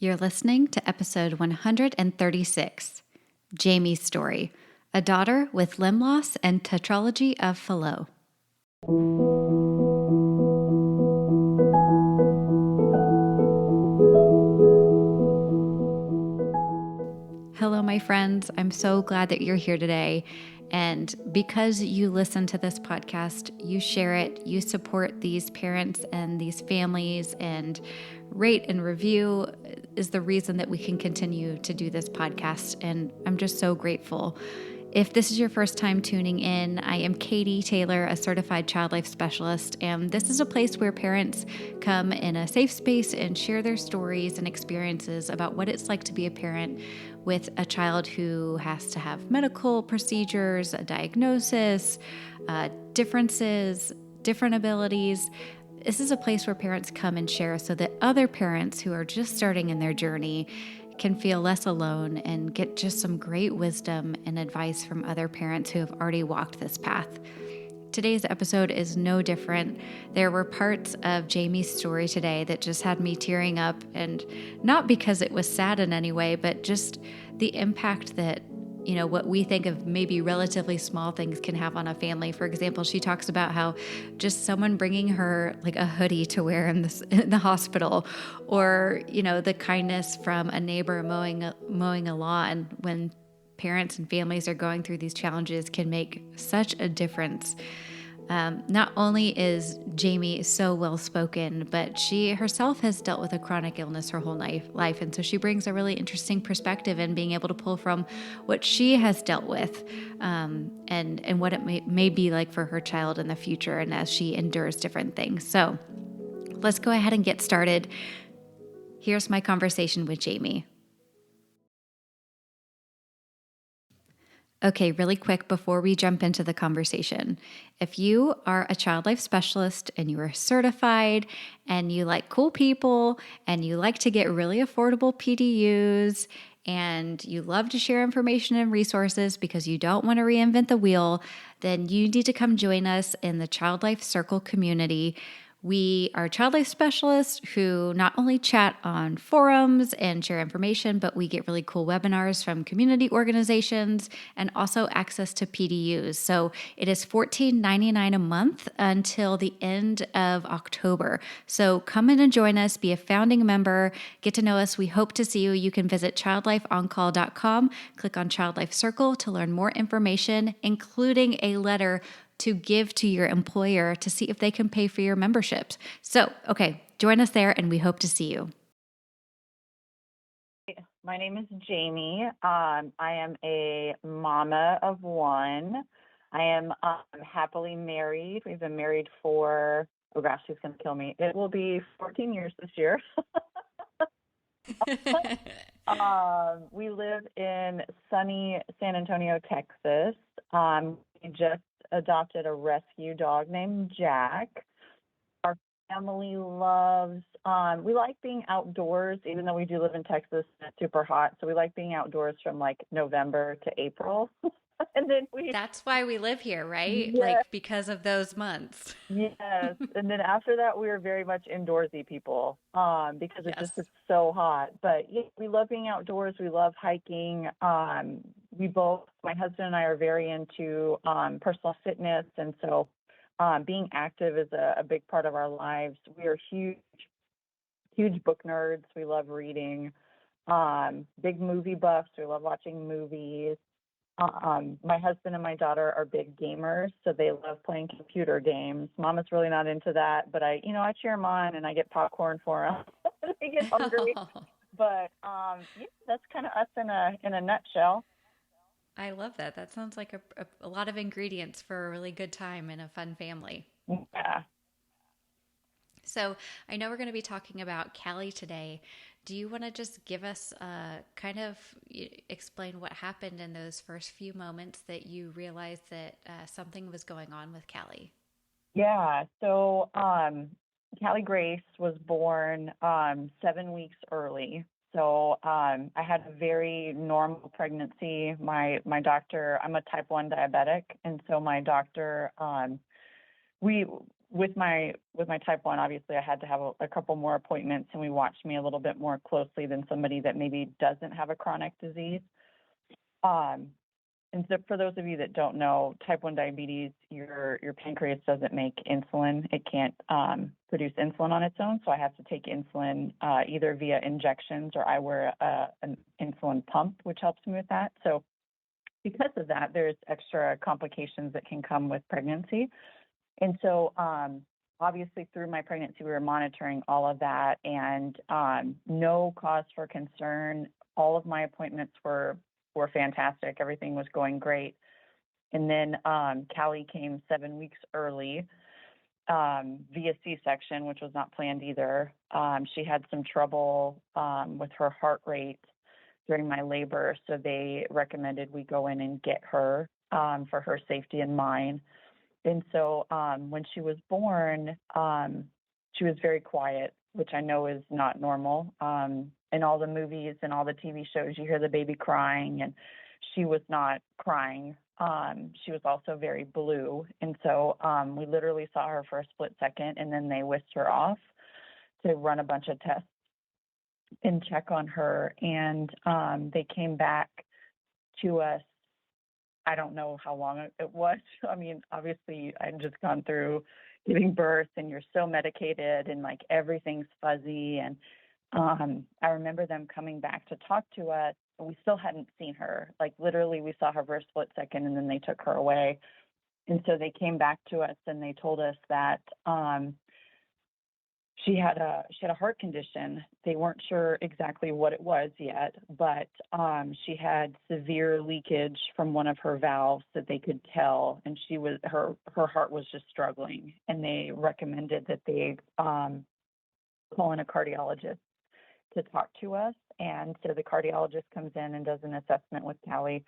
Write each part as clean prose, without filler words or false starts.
You're listening to episode 136, Jamie's Story, a daughter with limb loss and Tetralogy of Fallot. Hello, my friends. I'm so glad that you're here today. And because you listen to this podcast, you share it, you support these parents and these families, and rate and review is the reason that we can continue to do this podcast. And I'm just so grateful. If this is your first time tuning in, I am Katie Taylor, a certified child life specialist, and this is a place where parents come in a safe space and share their stories and experiences about what it's like to be a parent with a child who has to have medical procedures, a diagnosis, differences, different abilities. This is a place where parents come and share so that other parents who are just starting in their journey can feel less alone and get just some great wisdom and advice from other parents who have already walked this path. Today's episode is no different. There were parts of Jamie's story today that just had me tearing up, and not because it was sad in any way, but just the impact that, what we think of maybe relatively small things can have on a family. For example, she talks about how just someone bringing her like a hoodie to wear in the hospital, or, the kindness from a neighbor mowing a lawn when parents and families are going through these challenges can make such a difference. Not only is Jamie so well-spoken, but she herself has dealt with a chronic illness her whole life. And so she brings a really interesting perspective in being able to pull from what she has dealt with and what it may be like for her child in the future and as she endures different things. So let's go ahead and get started. Here's my conversation with Jamie. Okay, really quick before we jump into the conversation. If you are a child life specialist and you are certified and you like cool people and you like to get really affordable PDUs and you love to share information and resources because you don't want to reinvent the wheel, then you need to come join us in the Child Life Circle community. We are child life specialists who not only chat on forums and share information, but we get really cool webinars from community organizations and also access to PDUs. So it is $14.99 a month until the end of October. So come in and join us, be a founding member, get to know us. We hope to see you. You can visit childlifeoncall.com, click on Child Life Circle to learn more information, including a letter to give to your employer to see if they can pay for your memberships. So, okay, join us there and we hope to see you. My name is Jamie. I am a mama of one. I am happily married. We've been married for, oh gosh, she's going to kill me. It will be 14 years this year. We live in sunny San Antonio, Texas. We just adopted a rescue dog named Jack. Our family loves, we like being outdoors, even though we do live in Texas and it's super hot. So we like being outdoors from like November to April. And then That's why we live here, right? Yes. Like because of those months. Yes. And then after that, we are very much indoorsy people because it Yes. just is so hot. But yeah, we love being outdoors. We love hiking. My husband and I are very into personal fitness. And so being active is a big part of our lives. We are huge book nerds. We love reading. Big movie buffs. We love watching movies. My husband and my daughter are big gamers, so they love playing computer games. Mama's really not into that, but I cheer them on and I get popcorn for them. They get hungry. But yeah, that's kind of us in a nutshell. I love that. That sounds like a lot of ingredients for a really good time and a fun family. Yeah. So I know we're going to be talking about Callie today. Do you want to just give us explain what happened in those first few moments that you realized that something was going on with Callie? Yeah. So Callie Grace was born 7 weeks early. So I had a very normal pregnancy. My doctor, I'm a type 1 diabetic, and so my doctor, we with my type 1, obviously I had to have a couple more appointments, and we watched me a little bit more closely than somebody that maybe doesn't have a chronic disease. And so for those of you that don't know, type 1 diabetes, your pancreas doesn't make insulin. It can't produce insulin on its own. So I have to take insulin either via injections, or I wear an insulin pump, which helps me with that. So because of that, there's extra complications that can come with pregnancy. And so obviously through my pregnancy, we were monitoring all of that, and no cause for concern. All of my appointments were fantastic. Everything was going great. And then Callie came 7 weeks early via C-section, which was not planned either. She had some trouble with her heart rate during my labor, so they recommended we go in and get her for her safety and mine. And so when she was born, she was very quiet, which I know is not normal. In all the movies and all the TV shows, you hear the baby crying, and she was not crying. She was also very blue. And so we literally saw her for a split second, and then they whisked her off to run a bunch of tests and check on her. And they came back to us. I don't know how long it was. I mean, obviously, I'd just gone through giving birth, and you're so medicated, and like everything's fuzzy. And I remember them coming back to talk to us. We still hadn't seen her. Like literally, we saw her for a split second, and then they took her away. And so they came back to us, and they told us that she had a heart condition. They weren't sure exactly what it was yet, but she had severe leakage from one of her valves that they could tell, and her heart was just struggling. And they recommended that they call in a cardiologist to talk to us. And so the cardiologist comes in and does an assessment with Callie.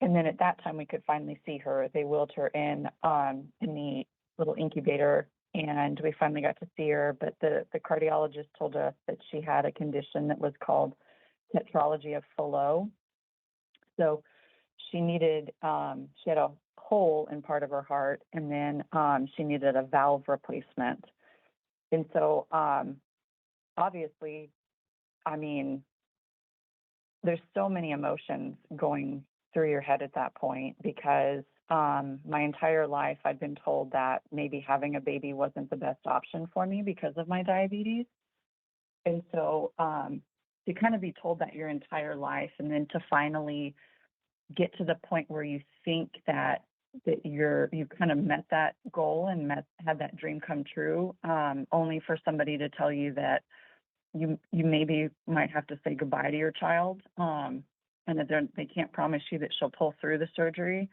And then at that time, we could finally see her. They wheeled her in the little incubator, and we finally got to see her. But the cardiologist told us that she had a condition that was called Tetralogy of Fallot. So she needed, she had a hole in part of her heart, and then she needed a valve replacement. And so obviously, I mean, there's so many emotions going through your head at that point, because my entire life I'd been told that maybe having a baby wasn't the best option for me because of my diabetes. And so to kind of be told that your entire life, and then to finally get to the point where you think that you kind of met that goal and had that dream come true, only for somebody to tell you that you maybe might have to say goodbye to your child, and that they can't promise you that she'll pull through the surgery,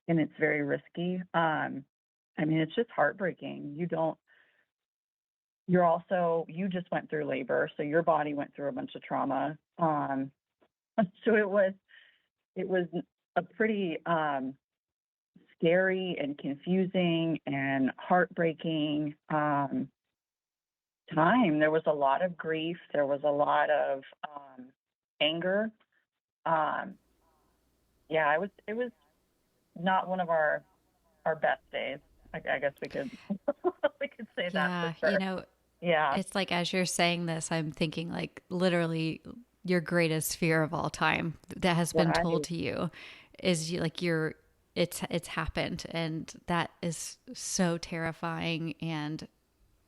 and it's very risky. I mean, it's just heartbreaking. You just went through labor, so your body went through a bunch of trauma. So it was a pretty scary and confusing and heartbreaking time. There was a lot of grief. There was a lot of anger. It was not one of our best days. I guess we could we could say that for sure. Yeah. It's like, as you're saying this, I'm thinking like literally your greatest fear of all time that has been told to you is it's happened. And that is so terrifying. And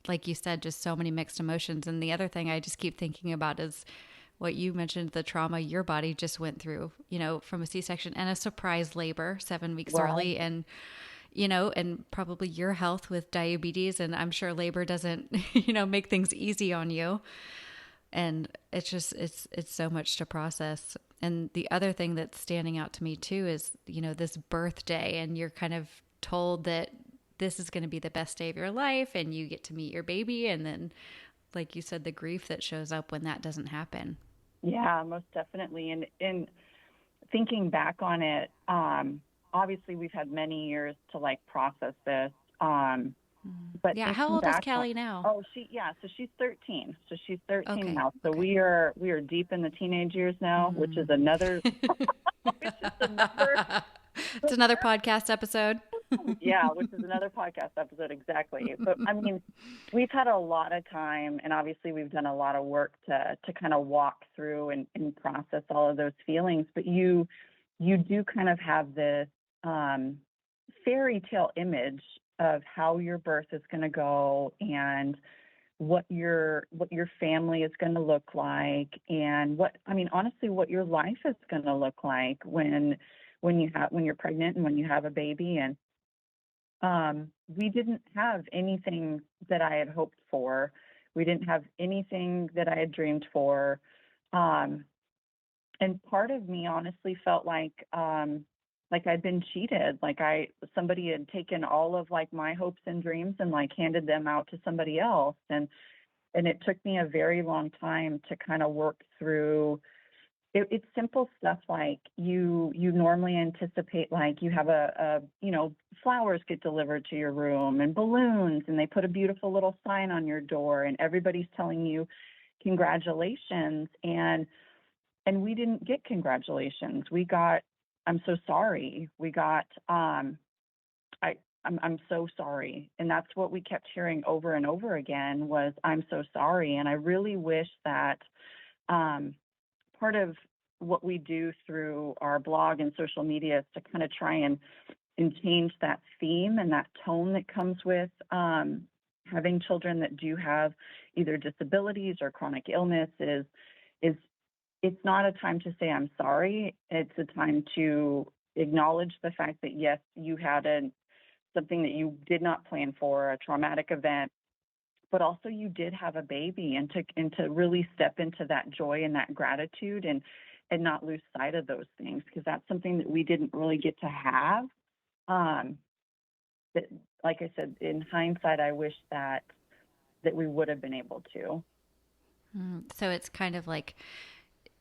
like you said, just so many mixed emotions. And the other thing I just keep thinking about is what you mentioned, the trauma your body just went through, from a C-section and a surprise labor 7 weeks early, and, and probably your health with diabetes. And I'm sure labor doesn't, make things easy on you. And it's just, it's so much to process. And the other thing that's standing out to me too is, this birthday, and you're kind of told that this is going to be the best day of your life, and you get to meet your baby. And then, like you said, the grief that shows up when that doesn't happen. Yeah, most definitely. And in thinking back on it, obviously we've had many years to process this. But yeah, how old is Callie now? Oh, so she's 13. So she's 13 now. So okay. we are deep in the teenage years now, which is another. It's another podcast episode. Yeah, which is another podcast episode, exactly. But I mean, we've had a lot of time, and obviously we've done a lot of work to kind of walk through and process all of those feelings. But you do kind of have this fairy tale image of how your birth is going to go and what your family is going to look like, and honestly, what your life is going to look like when you're pregnant and when you have a baby. And we didn't have anything that I had hoped for. We didn't have anything that I had dreamed for. Um, and part of me honestly felt like I'd been cheated, like somebody had taken all of like my hopes and dreams and like handed them out to somebody else. And it took me a very long time to kind of work through it. It's simple stuff like you normally anticipate, like you have flowers get delivered to your room and balloons, and they put a beautiful little sign on your door, and everybody's telling you congratulations. And we didn't get congratulations. We got, I'm so sorry. We got, I'm so sorry. And that's what we kept hearing over and over again was, I'm so sorry. And I really wish that part of what we do through our blog and social media is to kind of try and change that theme and that tone that comes with having children that do have either disabilities or chronic illness is it's not a time to say I'm sorry. It's a time to acknowledge the fact that, yes, you had something that you did not plan for, a traumatic event, but also you did have a baby, and to really step into that joy and that gratitude and not lose sight of those things, because that's something that we didn't really get to have. That, like I said, in hindsight, I wish that we would have been able to. So it's kind of like,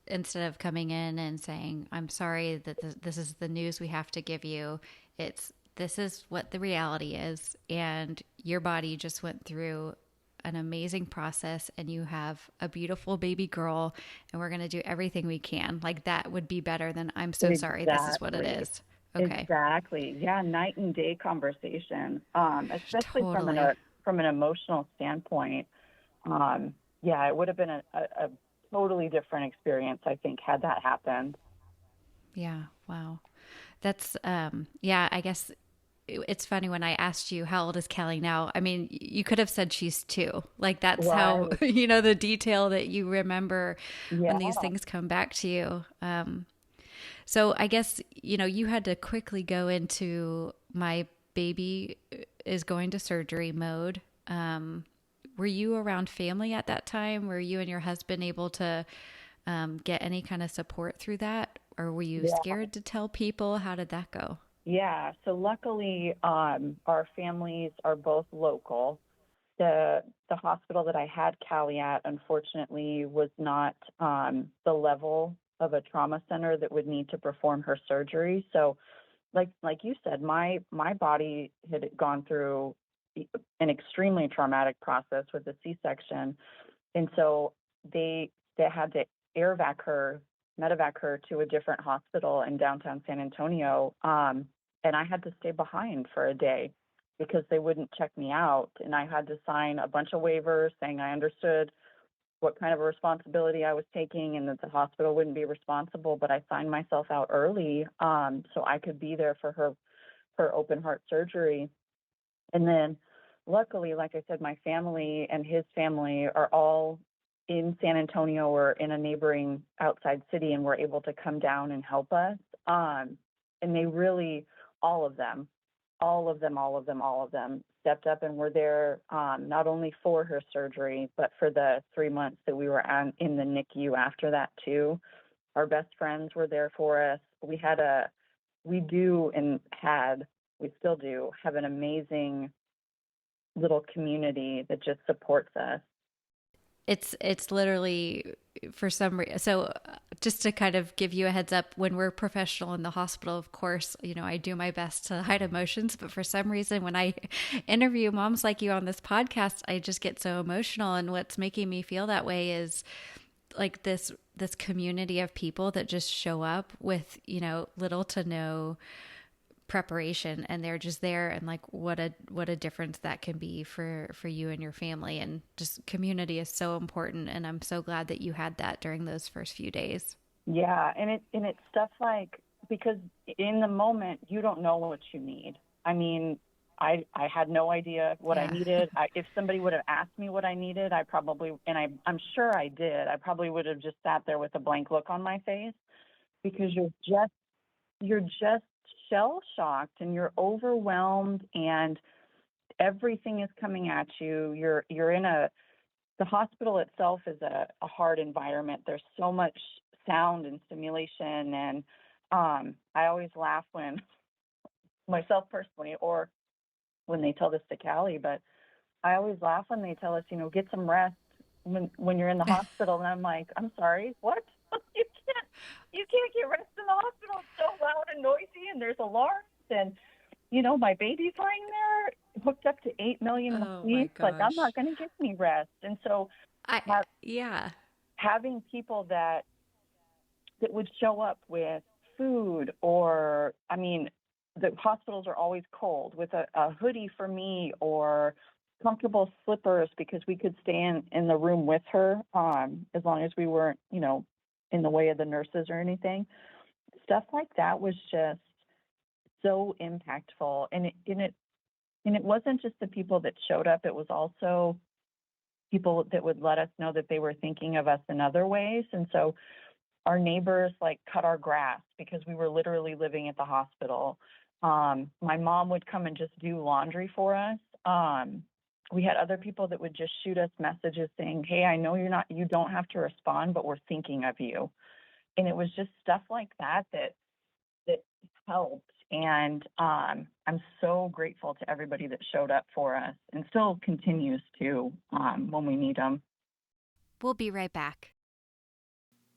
instead of coming in and saying, I'm sorry that this is the news we have to give you, this is what the reality is. And your body just went through an amazing process, and you have a beautiful baby girl, and we're going to do everything we can. Like, that would be better than, I'm so sorry, this is what it is. Okay. Exactly. Yeah. Night and day conversation, especially Totally. from an emotional standpoint. Yeah, it would have been a totally different experience, I think, had that happened. Yeah. Wow. That's, yeah, I guess it's funny when I asked you, how old is Callie now? I mean, you could have said she's 2. Like, that's how, Right. the detail that you remember when these Yeah. things come back to you. So I guess, you had to quickly go into, my baby is going to surgery mode. Were you around family at that time? Were you and your husband able to get any kind of support through that? Or were you Yeah. scared to tell people? How did that go? Yeah. So luckily, our families are both local. The hospital that I had Callie at, unfortunately, was not the level of a trauma center that would need to perform her surgery. So, like you said, my body had gone through an extremely traumatic process with a C-section, and so they had to airvac her, medevac her to a different hospital in downtown San Antonio, and I had to stay behind for a day because they wouldn't check me out, and I had to sign a bunch of waivers saying I understood what kind of a responsibility I was taking and that the hospital wouldn't be responsible, but I signed myself out early so I could be there for her open heart surgery. And then luckily, like I said, my family and his family are all in San Antonio or in a neighboring outside city, and were able to come down and help us. And they really, all of them, all of them stepped up and were there, not only for her surgery, but for the 3 months that we were in the NICU after that too. Our best friends were there for us. We do and had, we still do have an amazing little community that just supports us. It's literally, for some reason. So just to kind of give you a heads up, when we're professional in the hospital, of course, I do my best to hide emotions, but for some reason, when I interview moms like you on this podcast, I just get so emotional. And what's making me feel that way is like this community of people that just show up with, little to no preparation, and they're just there, and like what a difference that can be for you and your family. And just community is so important, and I'm so glad that you had that during those first few days. Yeah, and it's stuff like, because in the moment you don't know what you need. I mean, I had no idea what I Yeah. needed. If somebody would have asked me what I needed, I probably, and I'm sure I did, I probably would have just sat there with a blank look on my face, because you're just shell shocked and you're overwhelmed, and everything is coming at you. You're in the hospital itself is a hard environment. There's so much sound and stimulation, and I always laugh when, myself personally, or when they tell this to Callie, but I always laugh when they tell us, get some rest when you're in the hospital, and I'm like, I'm sorry, what? you can't you can't get rest in the hospital. It's so loud and noisy, and there's alarms, and my baby's lying there hooked up to 8 million Oh my beats. Like, I'm not gosh. going to get any rest. And so Yeah. having people that would show up with food, or, I mean, the hospitals are always cold, with a hoodie for me, or comfortable slippers, because we could stay in the room with her, as long as we weren't, in the way of the nurses or anything. Stuff like that was just so impactful. And it wasn't just the people that showed up, it was also people that would let us know that they were thinking of us in other ways. And so our neighbors like cut our grass, because we were literally living at the hospital. My mom would come and just do laundry for us. We had other people that would just shoot us messages saying, "Hey, I know you don't have to respond, but we're thinking of you." And it was just stuff like that helped. And I'm so grateful to everybody that showed up for us, and still continues to, when we need them. We'll be right back.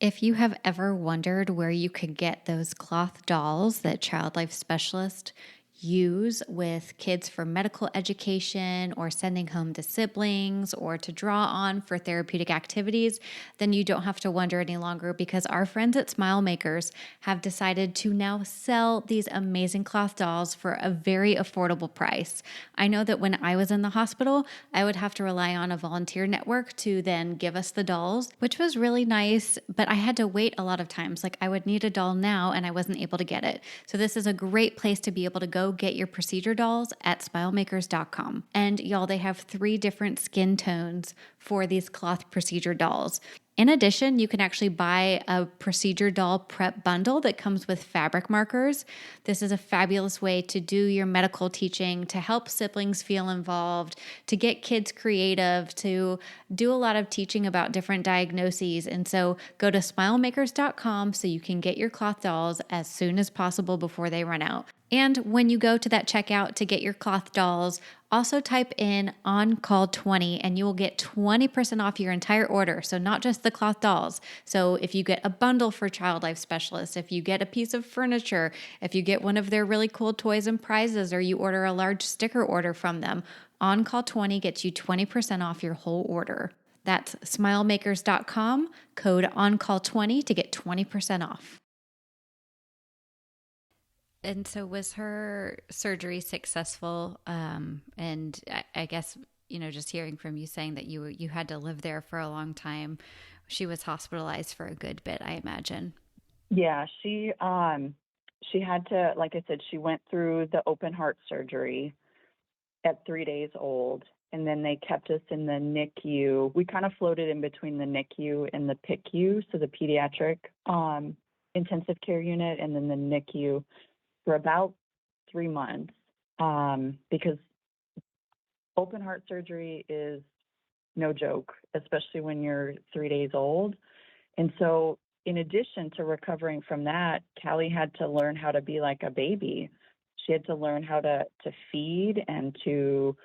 If you have ever wondered where you could get those cloth dolls that child life specialists use with kids for medical education, or sending home to siblings, or to draw on for therapeutic activities, then you don't have to wonder any longer, because our friends at Smile Makers have decided to now sell these amazing cloth dolls for a very affordable price. I know that when I was in the hospital, I would have to rely on a volunteer network to then give us the dolls, which was really nice, but I had to wait a lot of times. Like, I would need a doll now and I wasn't able to get it. So this is a great place to be able to go get your procedure dolls at smilemakers.com. And y'all, they have 3 different skin tones for these cloth procedure dolls. In addition, you can actually buy a procedure doll prep bundle that comes with fabric markers. This is a fabulous way to do your medical teaching, to help siblings feel involved, to get kids creative, to do a lot of teaching about different diagnoses. And so go to smilemakers.com so you can get your cloth dolls as soon as possible before they run out. And when you go to that checkout to get your cloth dolls, also type in OnCall20 and you will get 20% off your entire order. So not just the cloth dolls. So if you get a bundle for Child Life Specialists, if you get a piece of furniture, if you get one of their really cool toys and prizes, or you order a large sticker order from them, OnCall20 gets you 20% off your whole order. That's smilemakers.com, code OnCall20 to get 20% off. And so was her surgery successful? And I guess, just hearing from you saying that you had to live there for a long time, she was hospitalized for a good bit, I imagine. Yeah, she had to, like I said, she went through the open heart surgery at 3 days old, and then they kept us in the NICU. We kind of floated in between the NICU and the PICU, so the pediatric intensive care unit, and then the NICU for about 3 months, because open heart surgery is no joke, especially when you're 3 days old. And so, in addition to recovering from that, Callie had to learn how to be like a baby. She had to learn how to feed and to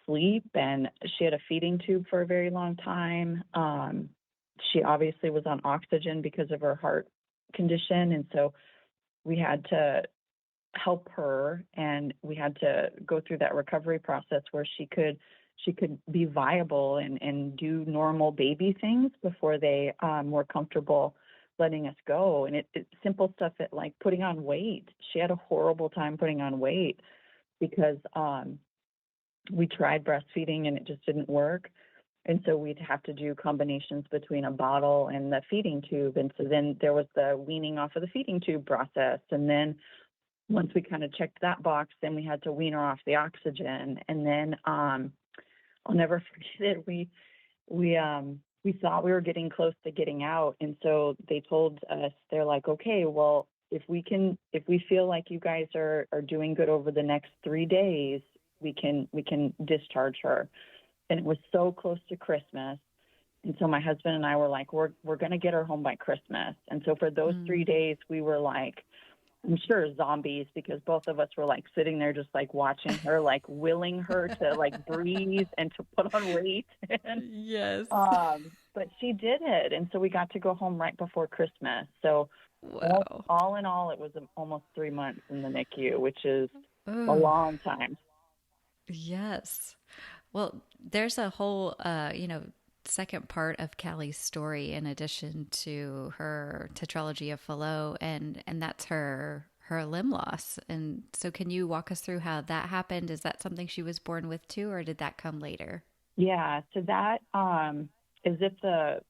sleep. And she had a feeding tube for a very long time. She obviously was on oxygen because of her heart condition. And so we had to help her, and we had to go through that recovery process where she could be viable and do normal baby things before they were comfortable letting us go. And it's simple stuff that, like, putting on weight. She had a horrible time putting on weight because we tried breastfeeding and it just didn't work. And so we'd have to do combinations between a bottle and the feeding tube. And so then there was the weaning off of the feeding tube process. And then once we kind of checked that box, then we had to wean her off the oxygen. And then I'll never forget it. We thought we were getting close to getting out. And so they told us, they're like, okay, well, if we feel like you guys are doing good over the next 3 days, we can discharge her. And it was so close to Christmas. And so my husband and I were like, we're going to get her home by Christmas. And so for those 3 days, we were like, I'm sure zombies, because both of us were like sitting there just like watching her, like willing her to like breathe and to put on weight. Yes. But she did it. And so we got to go home right before Christmas. So Wow. all in all, it was almost 3 months in the NICU, which is a Oh, long time. yes. Well, there's a whole, second part of Callie's story in addition to her Tetralogy of Fallot, and that's her limb loss. And so, can you walk us through how that happened? Is that something she was born with too, or did that come later? Yeah. So that, as if the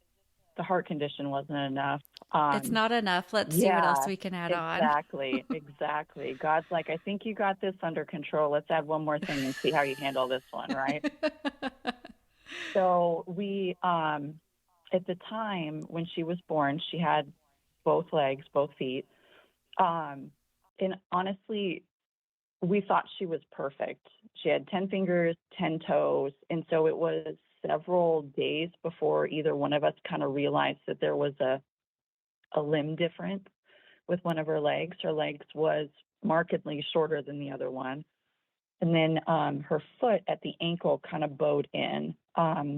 heart condition wasn't enough. It's not enough. Let's see what else Yeah, we can add on. exactly. God's like, I think you got this under control. Let's add one more thing and see how you handle this one, right? So we, at the time when she was born, she had both legs, both feet. And honestly, we thought she was perfect. She had 10 fingers, 10 toes. And so it was several days before either one of us kind of realized that there was a limb difference with one of her legs. Her legs was markedly shorter than the other one. And then her foot at the ankle kind of bowed in,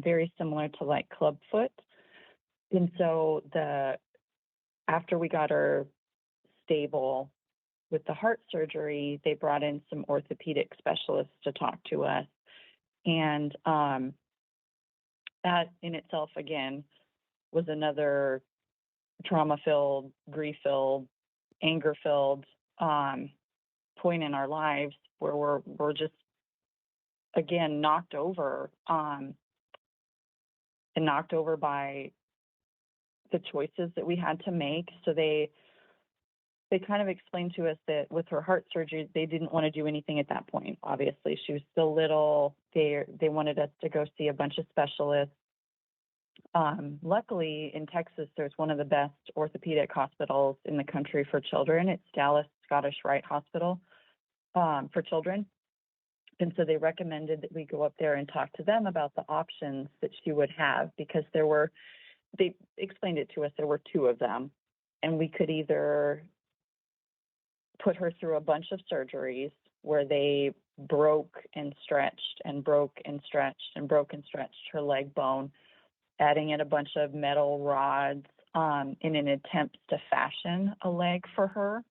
very similar to like club foot. And so after we got her stable with the heart surgery, they brought in some orthopedic specialists to talk to us. And that in itself, again, was another trauma-filled, grief-filled, anger-filled point in our lives where we're just, again, knocked over and knocked over by the choices that we had to make. So they kind of explained to us that with her heart surgery, they didn't want to do anything at that point. Obviously, she was still little. They wanted us to go see a bunch of specialists. Luckily, in Texas, there's one of the best orthopedic hospitals in the country for children. It's Dallas Scottish Rite Hospital for children. And so they recommended that we go up there and talk to them about the options that she would have, because they explained it to us, there were two of them. And we could either put her through a bunch of surgeries where they broke and stretched and broke and stretched and broke and stretched her leg bone, adding in a bunch of metal rods in an attempt to fashion a leg for her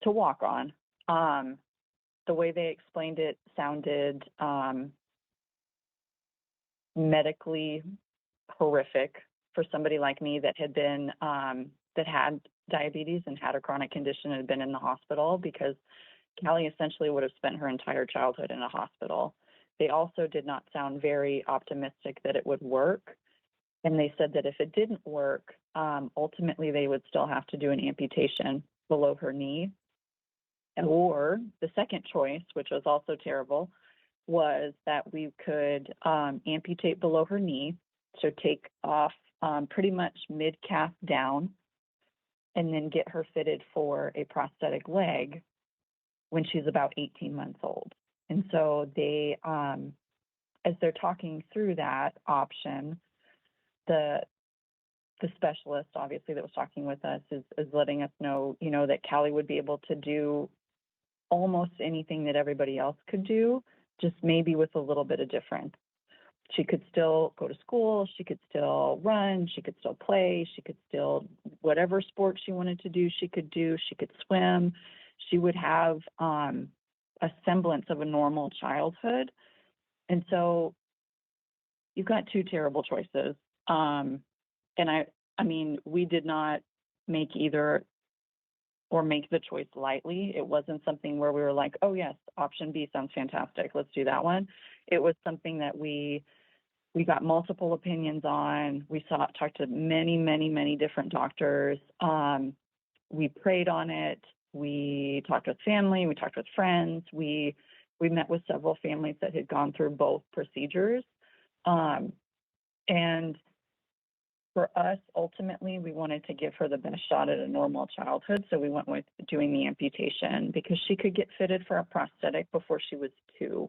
to walk on. The way they explained it sounded medically horrific for somebody like me that had been that had diabetes and had a chronic condition and had been in the hospital, because Callie essentially would have spent her entire childhood in a hospital. They also did not sound very optimistic that it would work. And they said that if it didn't work, ultimately they would still have to do an amputation below her knee. Or the second choice, which was also terrible, was that we could amputate below her knee, so take off pretty much mid-calf down, and then get her fitted for a prosthetic leg when she's about 18 months old. And so they, as they're talking through that option, the specialist, obviously, that was talking with us is letting us know, that Callie would be able to do almost anything that everybody else could do, just maybe with a little bit of difference. She could still go to school, she could still run, she could still play, she could still, whatever sport she wanted to do, she could do, she could swim. She would have a semblance of a normal childhood. And so you've got two terrible choices. And I mean, we did not make either or make the choice lightly. It wasn't something where we were like, oh yes, option B sounds fantastic, let's do that one. It was something that we got multiple opinions on. We talked to many different doctors. We prayed on it. We talked with family. We talked with friends. We met with several families that had gone through both procedures. And for us, ultimately, we wanted to give her the best shot at a normal childhood. So we went with doing the amputation because she could get fitted for a prosthetic before she was 2.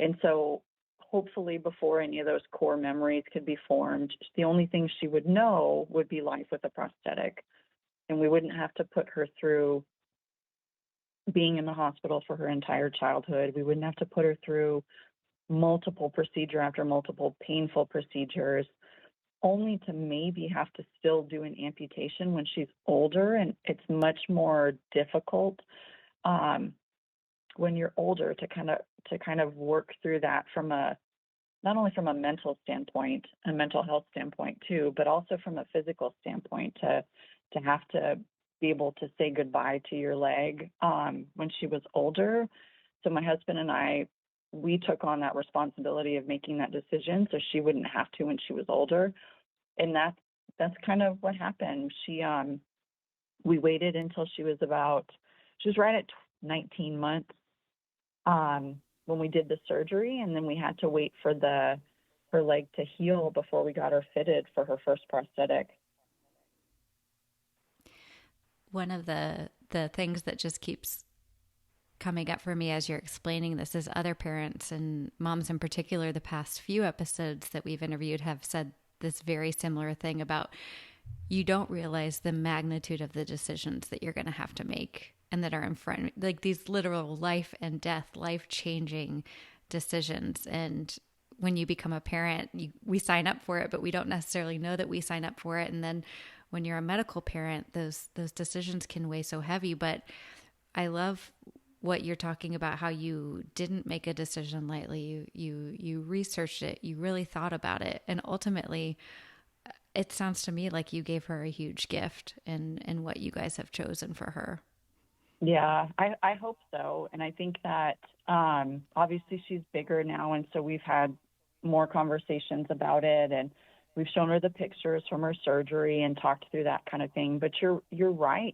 And so hopefully before any of those core memories could be formed, the only thing she would know would be life with a prosthetic. And we wouldn't have to put her through being in the hospital for her entire childhood. We wouldn't have to put her through multiple procedure after multiple painful procedures, only to maybe have to still do an amputation when she's older. And it's much more difficult when you're older to kind of work through that from not only from a mental standpoint, a mental health standpoint too, but also from a physical standpoint to have to be able to say goodbye to your leg when she was older. So my husband and I, we took on that responsibility of making that decision so she wouldn't have to when she was older. And that's kind of what happened. We waited until she was right at 19 months when we did the surgery, and then we had to wait for her leg to heal before we got her fitted for her first prosthetic. One of the things that just keeps coming up for me as you're explaining this is other parents and moms in particular, the past few episodes that we've interviewed have said this very similar thing about you don't realize the magnitude of the decisions that you're going to have to make and that are in front, like these literal life and death, life-changing decisions. And when you become a parent, we sign up for it, but we don't necessarily know that we sign up for it. And then when you're a medical parent, those decisions can weigh so heavy. But I love what you're talking about, how you didn't make a decision lightly. You researched it, you really thought about it. And ultimately, it sounds to me like you gave her a huge gift in what you guys have chosen for her. Yeah, I hope so. And I think that obviously she's bigger now. And so we've had more conversations about it, and we've shown her the pictures from her surgery and talked through that kind of thing. But you're right.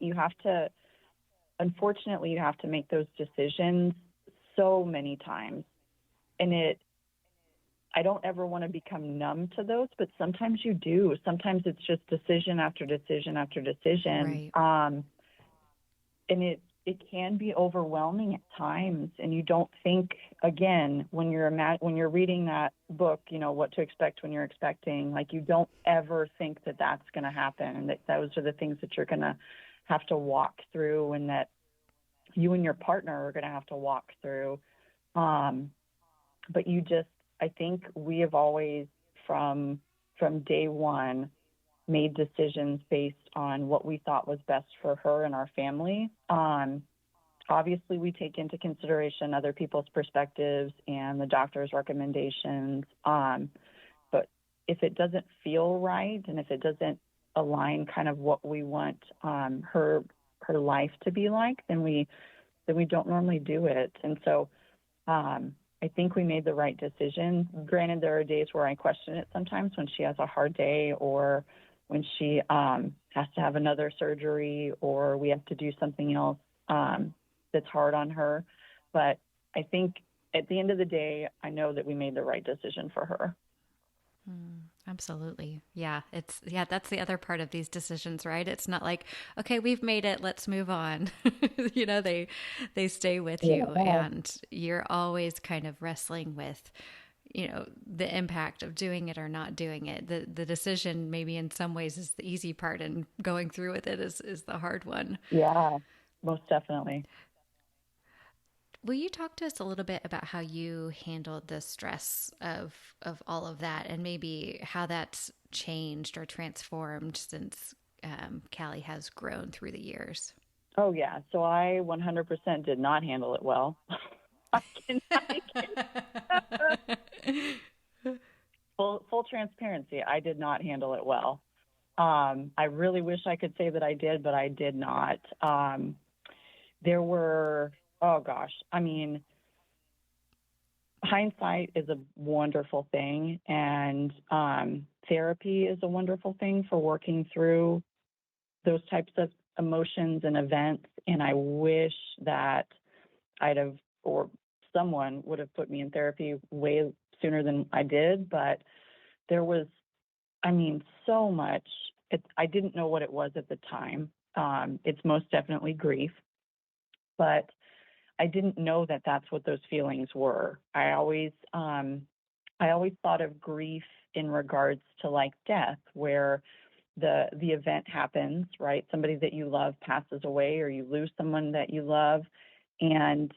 Unfortunately, you have to make those decisions so many times. And I don't ever want to become numb to those, but sometimes you do. Sometimes it's just decision after decision after decision. Right. And it can be overwhelming at times. And you don't think, again, when you're reading that book, what to expect when you're expecting, like you don't ever think that that's going to happen, and that those are the things that you're going to have to walk through, and that you and your partner are going to have to walk through. But I think we have always, from day one, made decisions based on what we thought was best for her and our family. Obviously, we take into consideration other people's perspectives and the doctor's recommendations. But if it doesn't feel right, and if it doesn't align kind of what we want her life to be like, then we don't normally do it. And so I think we made the right decision. Granted, there are days where I question it sometimes, when she has a hard day, or when she has to have another surgery, or we have to do something else that's hard on her. But I think at the end of the day, I know that we made the right decision for her. Absolutely. Yeah. That's the other part of these decisions, right? It's not like, okay, we've made it, let's move on. They stay with you, and you're always kind of wrestling with, the impact of doing it or not doing it. The decision maybe in some ways is the easy part, and going through with it is the hard one. Yeah, most definitely. Will you talk to us a little bit about how you handled the stress of all of that, and maybe how that's changed or transformed since Callie has grown through the years? Oh, yeah. So I 100% did not handle it well. Full transparency, I did not handle it well. I really wish I could say that I did, but I did not. There were, oh gosh, I mean, hindsight is a wonderful thing, and therapy is a wonderful thing for working through those types of emotions and events. And I wish that I'd have, or someone would have put me in therapy way sooner than I did. But there was, I mean, so much. I didn't know what it was at the time. It's most definitely grief, but I didn't know that that's what those feelings were. I always thought of grief in regards to like death, where the event happens, right? Somebody that you love passes away, or you lose someone that you love, and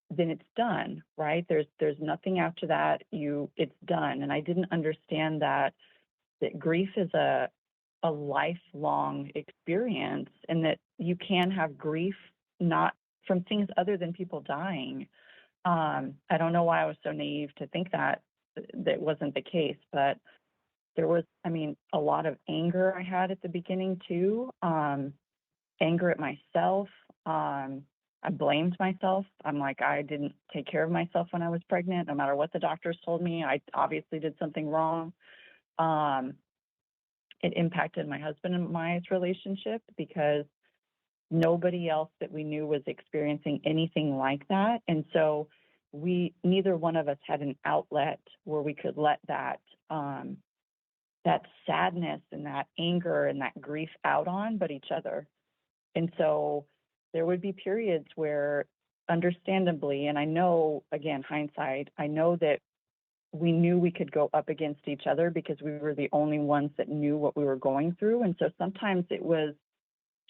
then it's done, right? There's nothing after that. It's done. And I didn't understand that grief is a lifelong experience, and that you can have grief not from things other than people dying. I don't know why I was so naive to think that wasn't the case, but there was, I mean, a lot of anger I had at the beginning too. Anger at myself. I blamed myself. I'm like, I didn't take care of myself when I was pregnant. No matter what the doctors told me, I obviously did something wrong. It impacted my husband and my relationship, because nobody else that we knew was experiencing anything like that. And so neither one of us had an outlet where we could let that sadness and that anger and that grief out on, but each other. And so there would be periods where, understandably, and I know, again, hindsight, I know that we knew we could go up against each other because we were the only ones that knew what we were going through. And so sometimes it was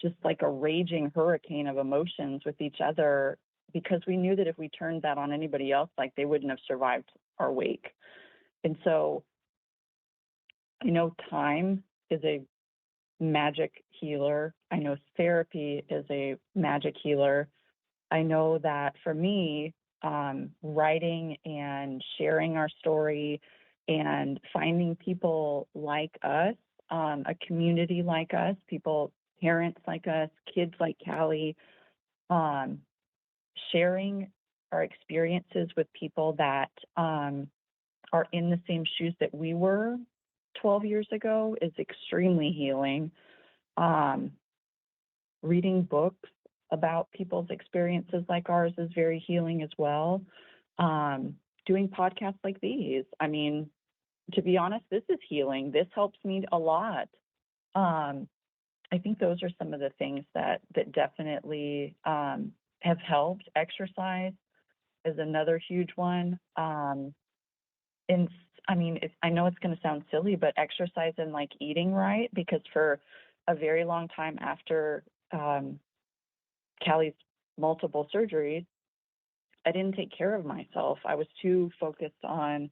just like a raging hurricane of emotions with each other, because we knew that if we turned that on anybody else, like, they wouldn't have survived our wake. And so I know time is a magic healer. I know therapy is a magic healer. I know that for me, writing and sharing our story and finding people like us, a community like us, parents like us, kids like Callie, sharing our experiences with people that are in the same shoes that we were 12 years ago is extremely healing. Reading books about people's experiences like ours is very healing as well. Doing podcasts like these, I mean, to be honest, this is healing. This helps me a lot. I think those are some of the things that definitely have helped. Exercise is another huge one. And I mean, I know it's going to sound silly, but exercise and like eating right, because for a very long time after Callie's multiple surgeries, I didn't take care of myself. I was too focused on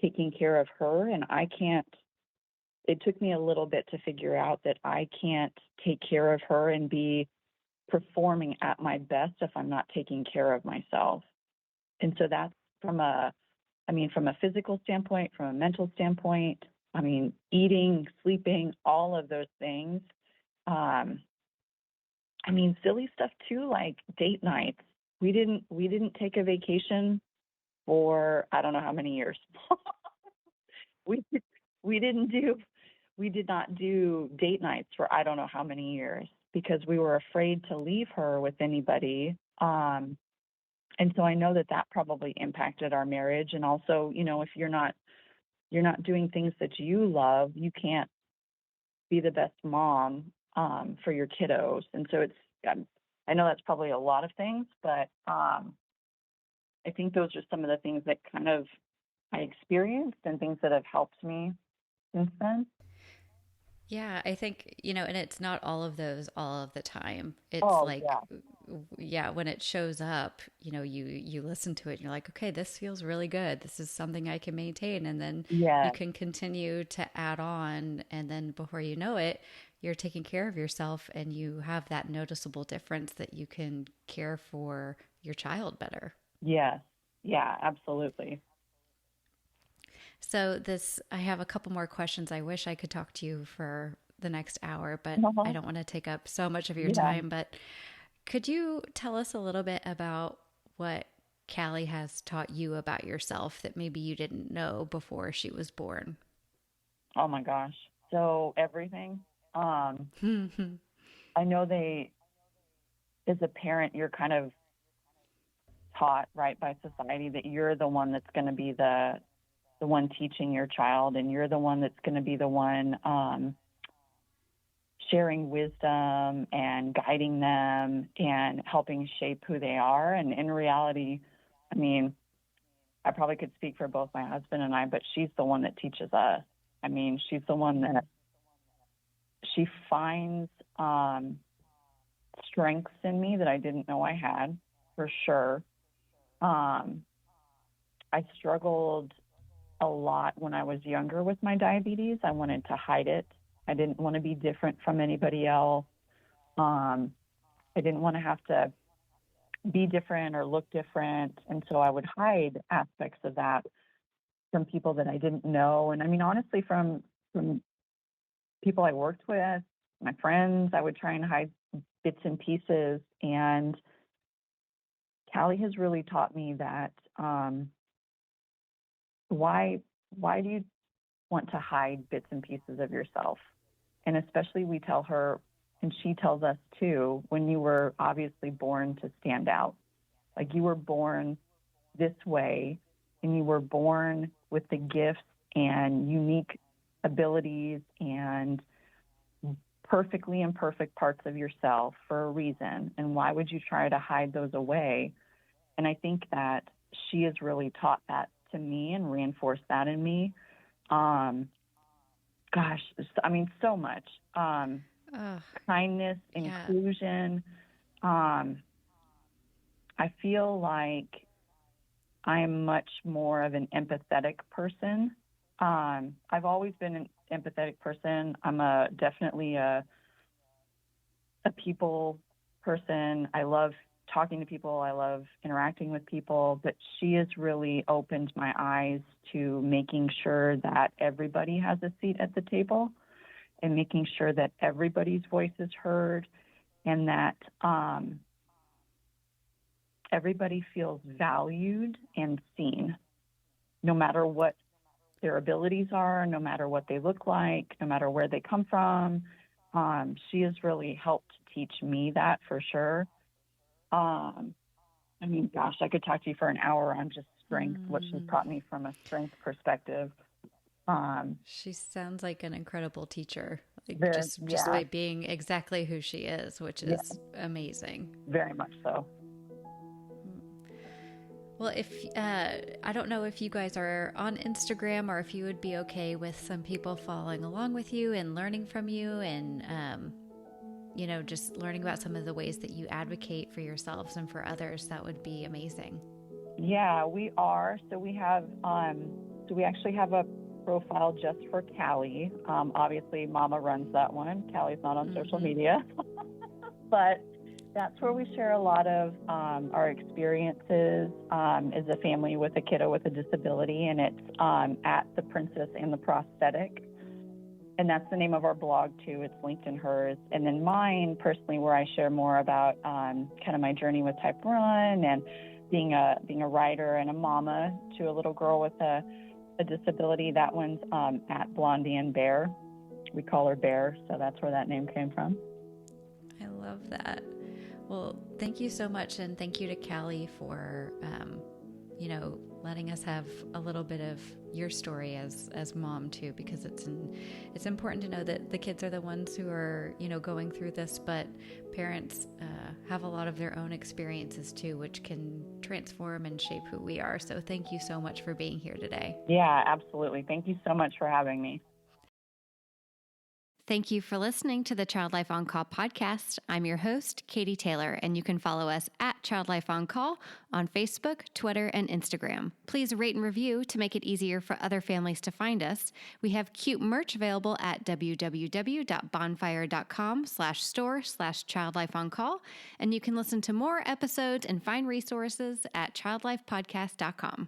taking care of her, and it took me a little bit to figure out that I can't take care of her and be performing at my best if I'm not taking care of myself. And so that's from a physical standpoint, from a mental standpoint, eating, sleeping, all of those things. Silly stuff too, like date nights. We didn't take a vacation for I don't know how many years. we we did not do date nights for I don't know how many years, because we were afraid to leave her with anybody. And so I know that probably impacted our marriage. And also, if you're not doing things that you love, you can't be the best mom for your kiddos. And so I know that's probably a lot of things, but I think those are some of the things that kind of I experienced and things that have helped me since then. Yeah, I think, and it's not all of those all of the time. It's Oh, like, yeah. yeah, when it shows up, you listen to it and you're like, okay, this feels really good. This is something I can maintain. And then you Yeah. can continue to add on. And then before you know it, you're taking care of yourself and you have that noticeable difference that you can care for your child better. Yes. Yeah, absolutely. So I have a couple more questions. I wish I could talk to you for the next hour, but I don't want to take up so much of your Yeah. time. But could you tell us a little bit about what Callie has taught you about yourself that maybe you didn't know before she was born? Oh my gosh. So everything. I know as a parent, you're kind of taught, right, by society that you're the one that's going to be the one teaching your child, and you're the one that's going to be the one sharing wisdom and guiding them and helping shape who they are. And in reality, I mean, I probably could speak for both my husband and I, but she's the one that teaches us. I mean, she's the one that she finds strengths in me that I didn't know I had, for sure. I struggled a lot when I was younger with my diabetes. I wanted to hide it. I didn't want to be different from anybody else. I didn't want to have to be different or look different. And so I would hide aspects of that from people that I didn't know. And I mean, honestly, from people I worked with, my friends, I would try and hide bits and pieces. And Callie has really taught me that why do you want to hide bits and pieces of yourself? And especially we tell her, and she tells us too, when you were obviously born to stand out. Like, you were born this way, and you were born with the gifts and unique abilities and perfectly imperfect parts of yourself for a reason. And why would you try to hide those away? And I think that she has really taught that to me and reinforced that in me. Gosh, I mean, so much. Kindness, inclusion. I feel like I'm much more of an empathetic person. I've always been an empathetic person. I'm definitely a people person. I love talking to people. I love interacting with people. But she has really opened my eyes to making sure that everybody has a seat at the table, and making sure that everybody's voice is heard, and that everybody feels valued and seen, no matter what their abilities are, no matter what they look like, no matter where they come from. She has really helped teach me that, for sure. I mean, gosh, I could talk to you for an hour on just strength, what she's taught me from a strength perspective. She sounds like an incredible teacher, like just Yeah. by being exactly who she is, which is amazing. Very much so. Well, if I don't know if you guys are on Instagram, or if you would be okay with some people following along with you and learning from you, and just learning about some of the ways that you advocate for yourselves and for others. That would be amazing. Yeah, we are. So we have, we actually have a profile just for Callie. Obviously, Mama runs that one. Callie's not on social media, but that's where we share a lot of our experiences as a family with a kiddo with a disability, and it's at The Princess and the Prosthetic. And that's the name of our blog too. It's linked in hers. And then mine personally, where I share more about kind of my journey with type 1 and being a writer and a mama to a little girl with a disability. That one's at Blondie and Bear. We call her Bear, so that's where that name came from. I love that. Well, thank you so much, and thank you to Callie for letting us have a little bit of your story as mom too, because it's important to know that the kids are the ones who are going through this, but parents have a lot of their own experiences too, which can transform and shape who we are. So thank you so much for being here today. Yeah, absolutely. Thank you so much for having me. Thank you for listening to the Child Life On Call podcast. I'm your host, Katie Taylor, and you can follow us at Child Life On Call on Facebook, Twitter, and Instagram. Please rate and review to make it easier for other families to find us. We have cute merch available at www.bonfire.com/store/childlifeoncall, and you can listen to more episodes and find resources at childlifepodcast.com.